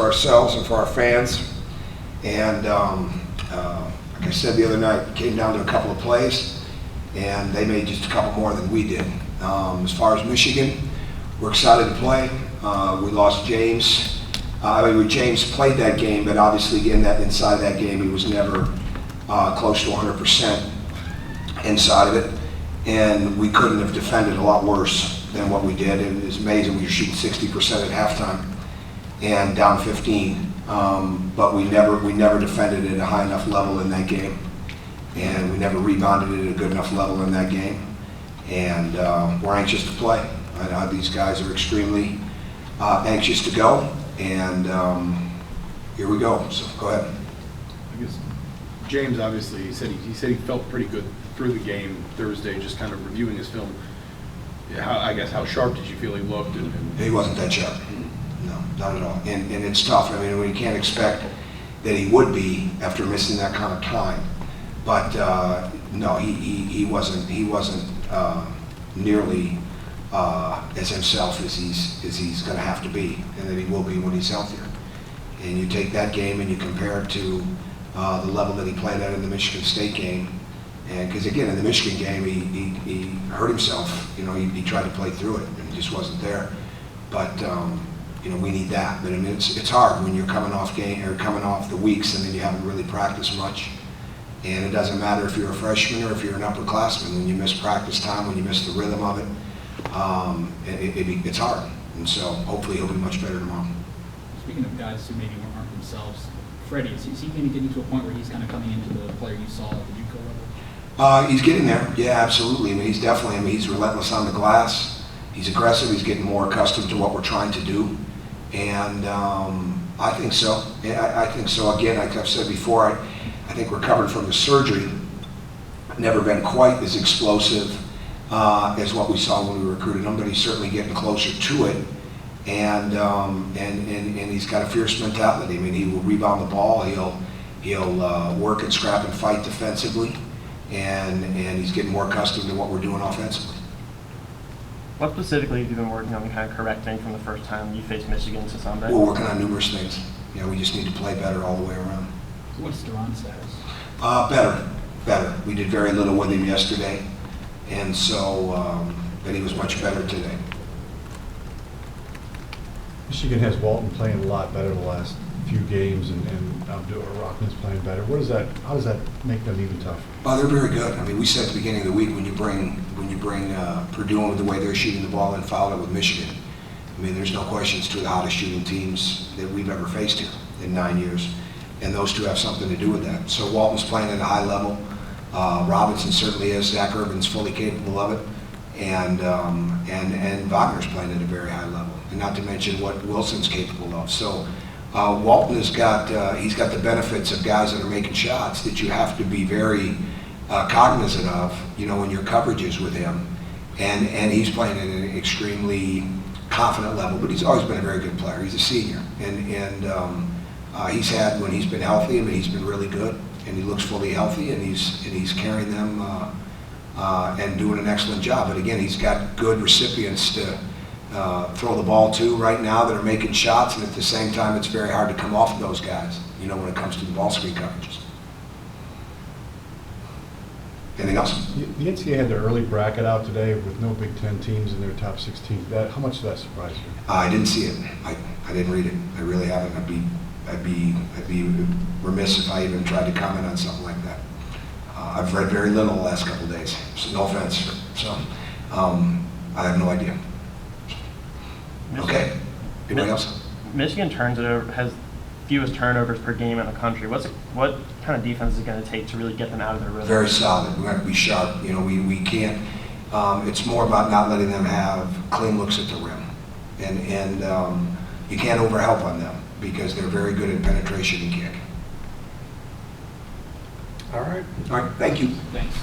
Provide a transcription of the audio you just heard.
ourselves and for our fans. And like I said the other night, it came down to a couple of plays, and they made just a couple more than we did. As far as Michigan, we're excited to play. We lost James. James played that game, but obviously inside that game, he was never close to 100% inside of it. And we couldn't have defended a lot worse than what we did. It was amazing. We were shooting 60% at halftime and down 15. But we never defended at a high enough level in that game, and we never rebounded at a good enough level in that game. And we're anxious to play. I know these guys are extremely anxious to go, and here we go. So go ahead. I guess James, obviously, he said he felt pretty good through the game Thursday, just kind of reviewing his film. How sharp did you feel he looked? He wasn't that sharp. No, not at all. And it's tough. I mean, we can't expect that he would be after missing that kind of time. But no, he wasn't nearly as himself as he's going to have to be, and that he will be when he's healthier. And you take that game and you compare it to the level that he played at in the Michigan State game. And because again, in the Michigan game, he hurt himself. You know, he tried to play through it, and he just wasn't there. But you know, we need that. But I mean, it's hard when you're coming off the weeks, and then you haven't really practiced much. And it doesn't matter if you're a freshman or if you're an upperclassman. When you miss practice time, when you miss the rhythm of it, it's hard. And so hopefully he'll be much better tomorrow. Speaking of guys who maybe aren't themselves, Freddie, is he maybe getting to a point where he's kind of coming into the player you saw at the JUCO level? He's getting there. Yeah, absolutely. I mean, he's relentless on the glass. He's aggressive. He's getting more accustomed to what we're trying to do. And I think so. Yeah, I think so. Again, like I've said before, I think recovered from the surgery. Never been quite as explosive as what we saw when we recruited him, but he's certainly getting closer to it. And he's got a fierce mentality. I mean, he will rebound the ball. He'll work and scrap and fight defensively, and he's getting more accustomed to what we're doing offensively. What specifically have you been working on kind of correcting from the first time you faced Michigan to Sunday? We're working on numerous things. You know, we just need to play better all the way around. What's Duran's status? Better. We did very little with him yesterday, and so but he was much better today. Michigan has Walton playing a lot better the last few games, and Rockman's playing better. How does that make them even tougher? Oh, they're very good. I mean, we said at the beginning of the week when you bring Purdue with the way they're shooting the ball and fouled it with Michigan. I mean, there's no question it's two of the hottest shooting teams that we've ever faced here in 9 years, and those two have something to do with that. So Walton's playing at a high level. Robinson certainly is. Zach Urban's fully capable of it, and Wagner's playing at a very high level, and not to mention what Wilson's capable of. So Walton he's got the benefits of guys that are making shots that you have to be very cognizant of, you know, in your coverages with him, and he's playing at an extremely confident level. But he's always been a very good player. He's a senior, and he's had, when he's been healthy, I mean, he's been really good, and he looks fully healthy, and he's carrying them and doing an excellent job. But again, he's got good recipients to throw the ball to right now that are making shots, and at the same time, it's very hard to come off of those guys, you know, when it comes to the ball screen coverages. Anything else? The NCAA had their early bracket out today with no Big Ten teams in their top 16. How much did that surprise you? I didn't see it. I didn't read it. I really haven't. I'd be remiss if I even tried to comment on something like that. I've read very little the last couple of days, so no offense. So I have no idea. Okay. Anybody else? Michigan has fewest turnovers per game in the country. What kind of defense is it going to take to really get them out of their rhythm? Very solid. We have to be sharp. You know, we can't. It's more about not letting them have clean looks at the rim, and you can't overhelp on them because they're very good at penetration and kick. All right. All right. Thank you. Thanks.